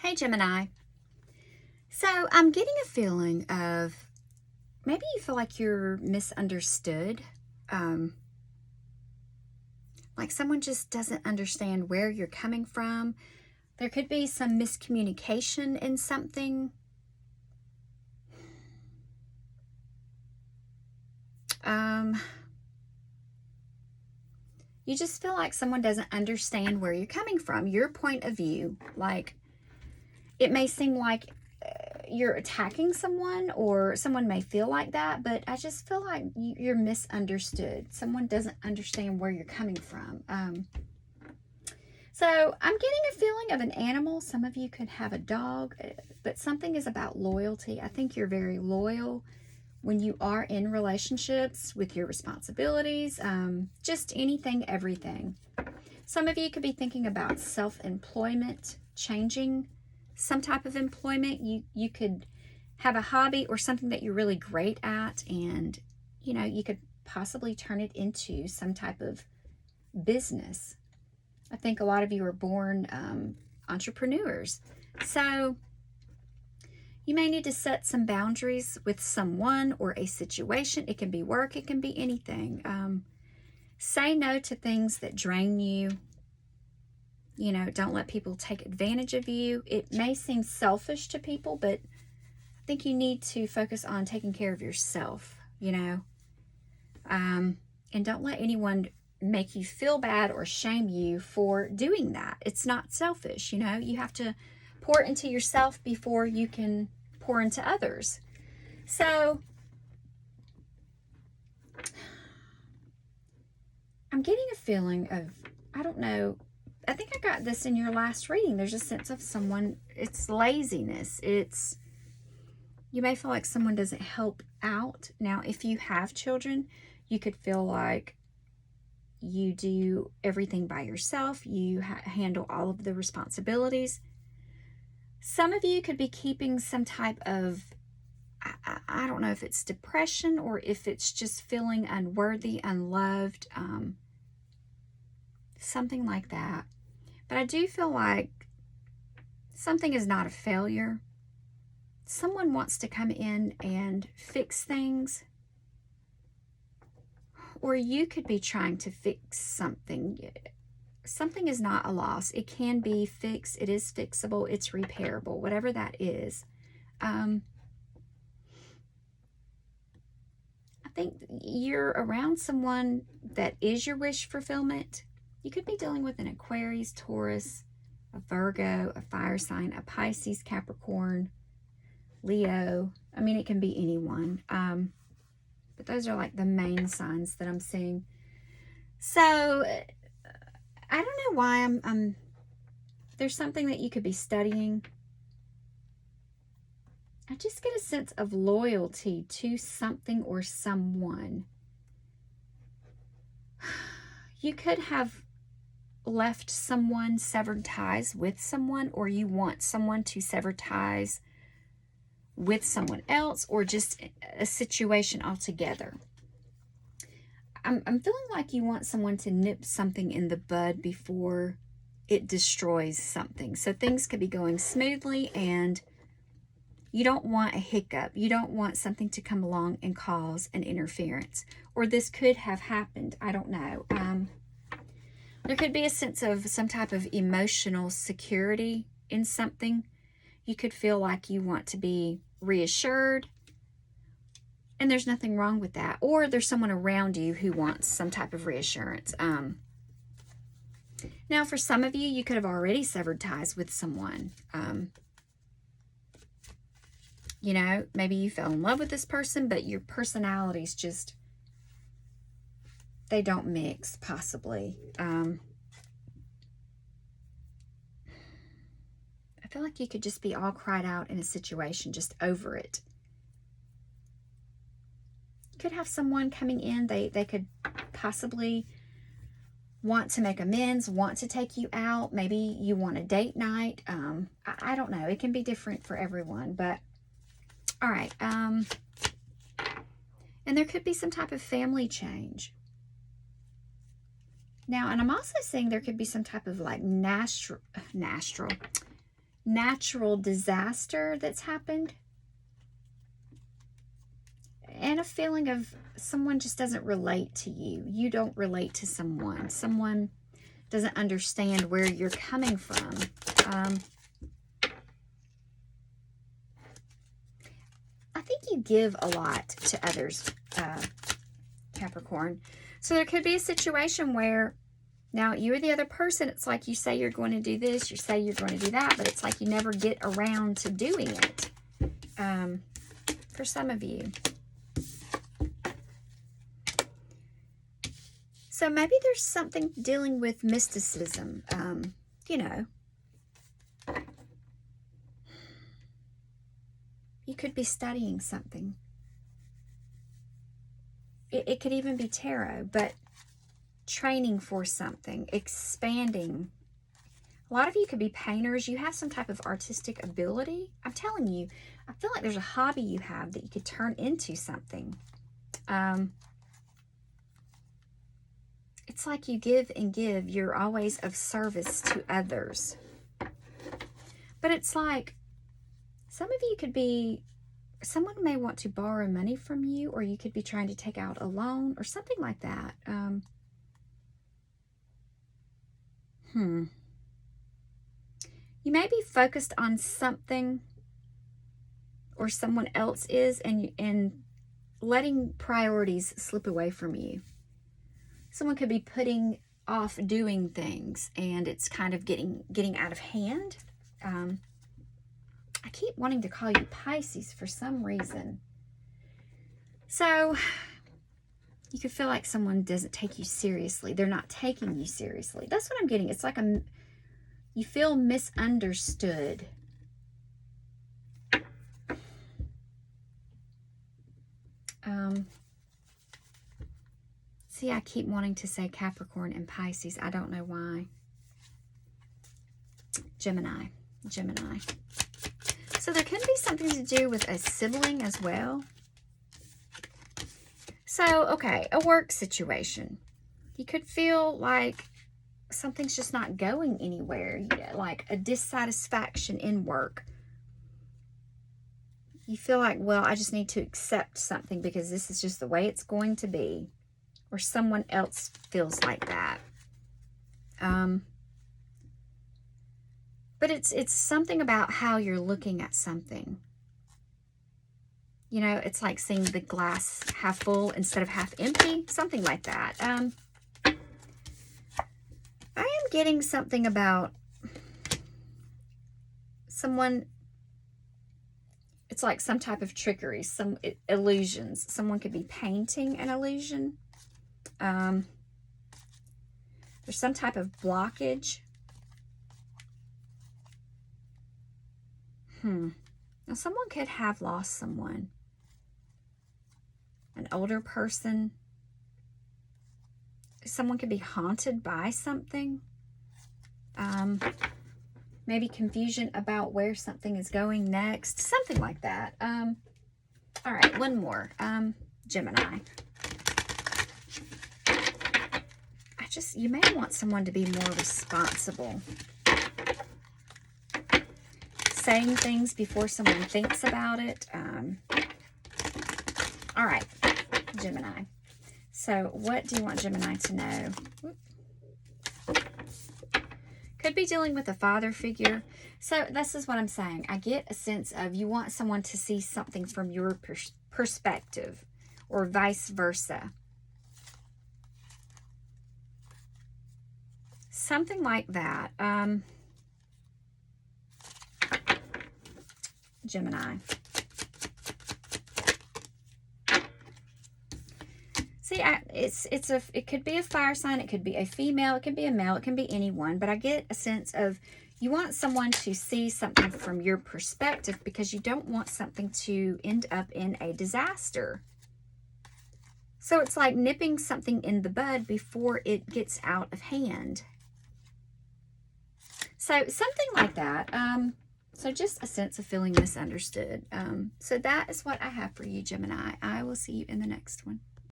Hey Gemini. So I'm getting a feeling of maybe you feel like you're misunderstood. Um, like someone just doesn't understand where you're coming from. There could be some miscommunication in something. Um, you just feel like someone doesn't understand where you're coming from, your point of view. Like it may seem like you're attacking someone, or someone may feel like that, but I just feel like you're misunderstood. Someone doesn't understand where you're coming from. So I'm getting a feeling of an animal. Some of you could have a dog, but something is about loyalty. I think you're very loyal when you are in relationships with your responsibilities, just anything, everything. Some of you could be thinking about self-employment, changing some type of employment. You could have a hobby or something that you're really great at, and you could possibly turn it into some type of business. I think a lot of you are born entrepreneurs. So you may need to set some boundaries with someone or a situation. It can be work, it can be anything. Say no to things that drain you. Don't let people take advantage of you. It may seem selfish to people, but I think you need to focus on taking care of yourself, and don't let anyone make you feel bad or shame you for doing that. It's not selfish, you have to pour into yourself before you can pour into others. So I'm getting a feeling of, I don't know, I think I got this in your last reading. There's a sense of someone, it's laziness. You may feel like someone doesn't help out. Now, if you have children, you could feel like you do everything by yourself. You handle all of the responsibilities. Some of you could be keeping some type of, I don't know if it's depression or if it's just feeling unworthy, unloved, something like that. But I do feel like something is not a failure. Someone wants to come in and fix things. Or you could be trying to fix something. Something is not a loss. It can be fixed. It is fixable. It's repairable, whatever that is. I think you're around someone that is your wish fulfillment. You could be dealing with an Aquarius, Taurus, a Virgo, a fire sign, a Pisces, Capricorn, Leo. I mean, it can be anyone. But those are like the main signs that I'm seeing. So I don't know why I'm there's something that you could be studying. I just get a sense of loyalty to something or someone. You could have left someone, severed ties with someone, or you want someone to sever ties with someone else, or just a situation altogether. I'm feeling like you want someone to nip something in the bud before it destroys something. So things could be going smoothly and you don't want a hiccup. You don't want something to come along and cause an interference. Or this could have happened. I don't know. There could be a sense of some type of emotional security in something. You could feel like you want to be reassured, and there's nothing wrong with that. Or there's someone around you who wants some type of reassurance. Now, for some of you, you could have already severed ties with someone. Maybe you fell in love with this person, but your personalities just, they don't mix, possibly. I feel like you could just be all cried out in a situation, just over it. You could have someone coming in, they could possibly want to make amends, want to take you out. Maybe you want a date night. I don't know. It can be different for everyone, but all right. And there could be some type of family change. Now, and I'm also seeing there could be some type of like natural disaster that's happened, and a feeling of someone just doesn't relate to you. You don't relate to someone. Someone doesn't understand where you're coming from. I think you give a lot to others, Capricorn. So there could be a situation where now you're the other person. It's like you say you're going to do this, you say you're going to do that, but it's like you never get around to doing it. For some of you. So maybe there's something dealing with mysticism, you know. You could be studying something. It could even be tarot, but training for something, expanding. A lot of you could be painters. You have some type of artistic ability. I'm telling you, I feel like there's a hobby you have that you could turn into something. It's like you give and give. You're always of service to others. But it's like some of you could be, someone may want to borrow money from you, or you could be trying to take out a loan or something like that. You may be focused on something, or someone else is, and letting priorities slip away from you. Someone could be putting off doing things, and it's kind of getting out of hand. I keep wanting to call you Pisces for some reason. So you could feel like someone doesn't take you seriously. They're not taking you seriously. That's what I'm getting. It's like you feel misunderstood. See, I keep wanting to say Capricorn and Pisces. I don't know why. Gemini. So there could be something to do with a sibling as well. So, okay, a work situation. You could feel like something's just not going anywhere. Like a dissatisfaction in work. You feel like, well, I just need to accept something because this is just the way it's going to be. Or someone else feels like that. But it's something about how you're looking at something. You know, it's like seeing the glass half full instead of half empty. Something like that. I am getting something about someone. It's like some type of trickery, some illusions. Someone could be painting an illusion. There's some type of blockage. Now, someone could have lost someone. An older person. Someone could be haunted by something. Maybe confusion about where something is going next. Something like that. All right, one more. Gemini. You may want someone to be more responsible. Saying things before someone thinks about it. All right, Gemini. So what do you want Gemini to know? Could be dealing with a father figure. So this is what I'm saying. I get a sense of you want someone to see something from your perspective, or vice versa. Something like that. Gemini. See, it could be a fire sign, it could be a female, it could be a male, it can be anyone, but I get a sense of you want someone to see something from your perspective because you don't want something to end up in a disaster. So it's like nipping something in the bud before it gets out of hand. So something like that. So just a sense of feeling misunderstood. So that is what I have for you, Gemini. I will see you in the next one.